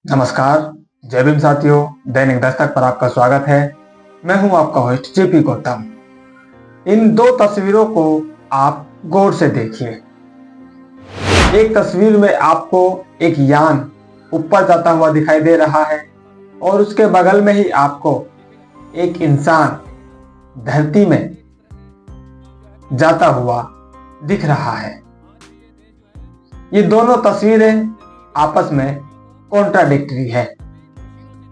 नमस्कार। जय भीम साथियों, दैनिक दस्तक पर आपका स्वागत है। मैं हूं आपका होस्ट जेपी गौतम। इन दो तस्वीरों को आप गौर से देखिए। एक तस्वीर में आपको एक यान ऊपर जाता हुआ दिखाई दे रहा है और उसके बगल में ही आपको एक इंसान धरती में जाता हुआ दिख रहा है। ये दोनों तस्वीरें आपस में कॉन्ट्राडिक्टरी है।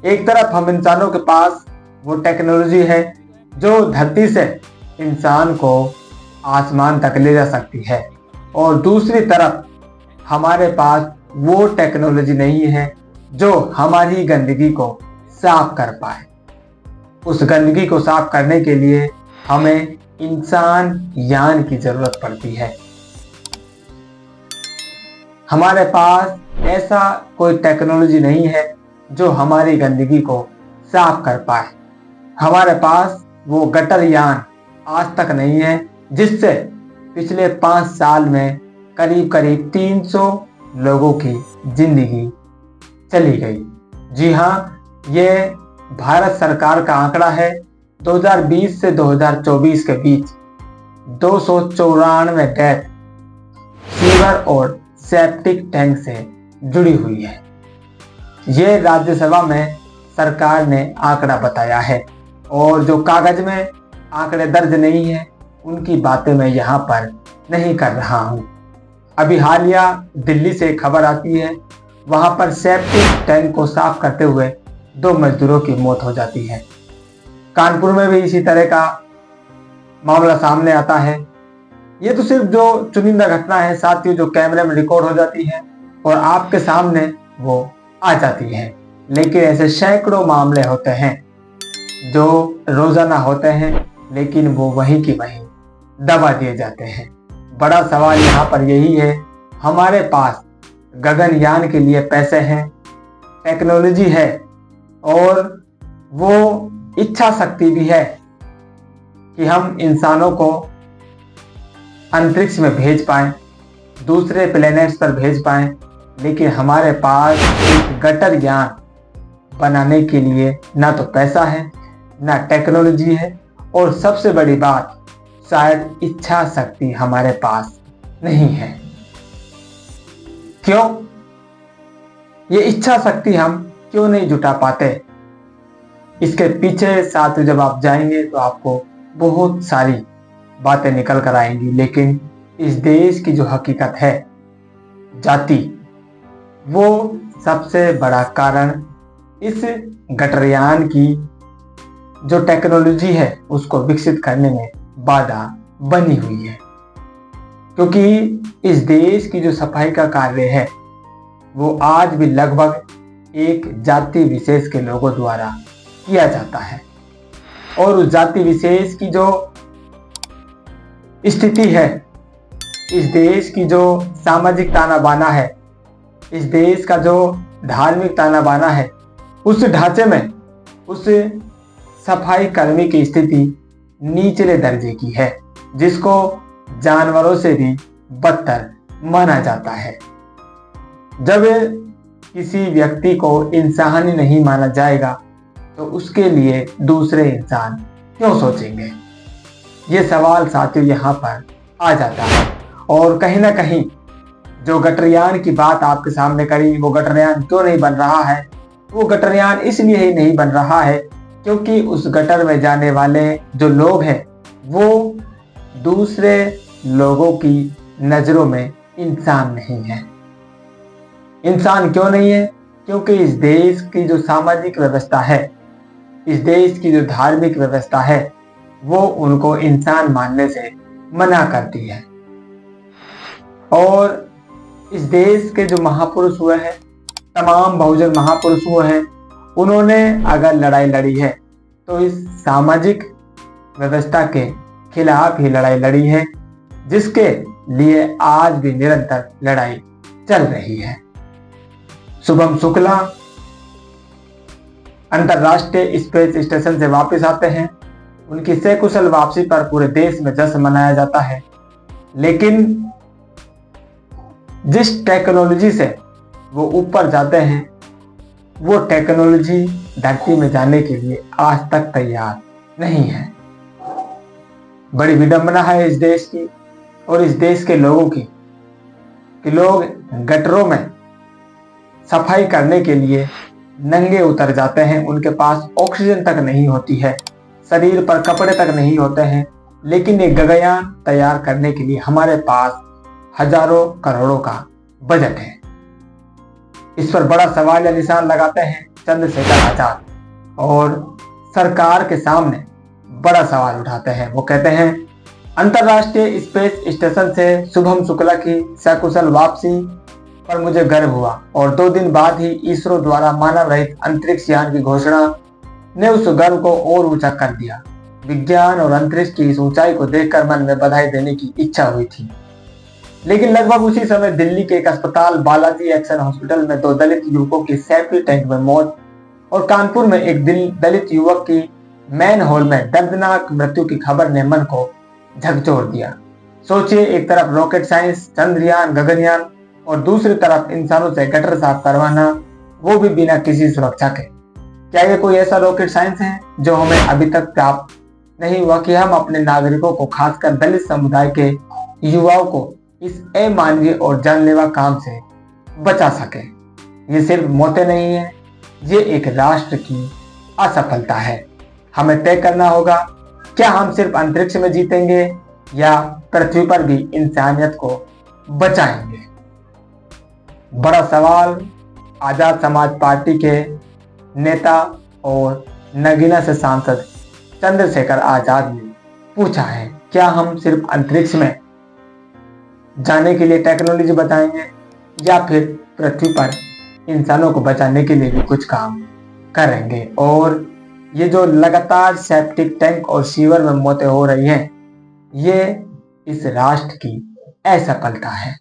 एक तरफ हम इंसानों के पास वो टेक्नोलॉजी है जो धरती से इंसान को आसमान तक ले जा सकती है, और दूसरी तरफ हमारे पास वो टेक्नोलॉजी नहीं है जो हमारी गंदगी को साफ कर पाए। उस गंदगी को साफ करने के लिए हमें इंसान यान की जरूरत पड़ती है। हमारे पास ऐसा कोई टेक्नोलॉजी नहीं है जो हमारी गंदगी को साफ कर पाए। हमारे पास वो गटर यान आज तक नहीं है जिससे पिछले 5 साल में करीब करीब 300 लोगों की जिंदगी चली गई। जी हाँ, ये भारत सरकार का आंकड़ा है। 2020 से 2024 के बीच 294 डेथ सीवर और सेप्टिक टैंक से जुड़ी हुई है। ये राज्यसभा में सरकार ने आंकड़ा बताया है, और जो कागज में आंकड़े दर्ज नहीं है उनकी बातें मैं यहाँ पर नहीं कर रहा हूँ। अभी हालिया दिल्ली से खबर आती है, वहाँ पर सेप्टिक टैंक को साफ करते हुए 2 मजदूरों की मौत हो जाती है। कानपुर में भी इसी तरह का मामला सामने आता है। ये तो सिर्फ जो चुनिंदा घटना है साथियों, जो कैमरे में रिकॉर्ड हो जाती है और आपके सामने वो आ जाती है, लेकिन ऐसे सैकड़ों मामले होते हैं जो रोजाना होते हैं, लेकिन वो वहीं की वहीं दबा दिए जाते हैं। बड़ा सवाल यहाँ पर यही है, हमारे पास गगनयान के लिए पैसे हैं, टेक्नोलॉजी है और वो इच्छा शक्ति भी है कि हम इंसानों को अंतरिक्ष में भेज पाएं, दूसरे प्लैनेट्स पर भेज पाएं, लेकिन हमारे पास एक गटर यान बनाने के लिए ना तो पैसा है, ना टेक्नोलॉजी है, और सबसे बड़ी बात शायद इच्छा शक्ति हमारे पास नहीं है। क्यों? ये इच्छा शक्ति हम क्यों नहीं जुटा पाते? इसके पीछे साथ जब आप जाएंगे तो आपको बहुत सारी बातें निकल कर आएंगी, लेकिन इस देश की जो हकीकत है, जाति, वो सबसे बड़ा कारण इस गटरयान की जो टेक्नोलॉजी है उसको विकसित करने में बाधा बनी हुई है। क्योंकि इस देश की जो सफाई का कार्य है वो आज भी लगभग एक जाति विशेष के लोगों द्वारा किया जाता है, और उस जाति विशेष की जो स्थिति है, इस देश की जो सामाजिक ताना बाना है, इस देश का जो धार्मिक ताना बाना है, उस ढांचे में उस सफाई कर्मी की स्थिति निचले दर्जे की है, जिसको जानवरों से भी बदतर माना जाता है। जब किसी व्यक्ति को इंसान नहीं माना जाएगा तो उसके लिए दूसरे इंसान क्यों सोचेंगे? ये सवाल साथियों यहाँ पर आ जाता है। और कहीं ना कहीं जो गटरयान की बात आपके सामने करी, वो गटरयान क्यों नहीं बन रहा है? वो गटरयान इसलिए ही नहीं बन रहा है क्योंकि उस गटर में जाने वाले जो लोग हैं वो दूसरे लोगों की नजरों में इंसान नहीं है। इंसान क्यों नहीं है? क्योंकि इस देश की जो सामाजिक व्यवस्था है, इस देश की जो धार्मिक व्यवस्था है, वो उनको इंसान मानने से मना करती है। और इस देश के जो महापुरुष हुए हैं, तमाम बहुजन महापुरुष हुए हैं, उन्होंने अगर लड़ाई लड़ी है तो इस सामाजिक व्यवस्था के खिलाफ ही लड़ाई लड़ी है, जिसके लिए आज भी निरंतर लड़ाई चल रही है। शुभम शुक्ला अंतरराष्ट्रीय स्पेस स्टेशन से वापस आते हैं। उनकी सकुशल वापसी पर पूरे देश में जश्न मनाया जाता है, लेकिन जिस टेक्नोलॉजी से वो ऊपर जाते हैं वो टेक्नोलॉजी धरती में जाने के लिए आज तक तैयार नहीं है। बड़ी विडंबना है इस देश की और इस देश के लोगों की कि लोग गटरों में सफाई करने के लिए नंगे उतर जाते हैं। उनके पास ऑक्सीजन तक नहीं होती है, शरीर पर कपड़े तक नहीं होते हैं, लेकिन ये गगनयान तैयार करने के लिए हमारे पास हजारों करोड़ों का बजट है। इस पर बड़ा सवाल या निशान लगाते हैं चंद्रशेखर आजाद और सरकार के सामने बड़ा सवाल उठाते हैं। वो कहते हैं, अंतरराष्ट्रीय स्पेस स्टेशन से शुभम शुक्ला की सकुशल वापसी पर मुझे गर्व हुआ और 2 दिन बाद ही इसरो द्वारा मानव रहित अंतरिक्ष यान की घोषणा ने उस गर्व को और ऊंचा कर दिया। विज्ञान और अंतरिक्ष की इस ऊंचाई को देखकर मन में बधाई देने की इच्छा हुई थी। लेकिन लगभग उसी समय दिल्ली के एक अस्पताल बालाजी एक्शन हॉस्पिटल में 2 दलित युवकों की सेप्टिक टैंक में मौत और कानपुर में एक दलित युवक की मैन होल में दर्दनाक मृत्यु की खबर ने मन को झकझोर दिया। सोचिए, एक तरफ रॉकेट साइंस, चंद्रयान, गगनयान और दूसरी तरफ इंसानों से गटर साफ करवाना, वो भी बिना किसी सुरक्षा के। क्या ये कोई ऐसा रॉकेट साइंस है जो हमें अभी तक प्राप्त नहीं हुआ कि हम अपने नागरिकों को, खासकर दलित समुदाय के युवाओं को इस अमानवीय और जानलेवा काम से बचा सके? ये सिर्फ मौतें नहीं है, ये एक राष्ट्र की असफलता है। हमें तय करना होगा, क्या हम सिर्फ अंतरिक्ष में जीतेंगे या पृथ्वी पर भी इंसानियत को बचाएंगे? बड़ा सवाल आजाद समाज पार्टी के नेता और नगीना से सांसद चंद्रशेखर आजाद ने पूछा है, क्या हम सिर्फ अंतरिक्ष में जाने के लिए टेक्नोलॉजी बताएंगे या फिर पृथ्वी पर इंसानों को बचाने के लिए भी कुछ काम करेंगे? और ये जो लगातार सेप्टिक टैंक और सीवर में मौतें हो रही हैं, ये इस राष्ट्र की असफलता है।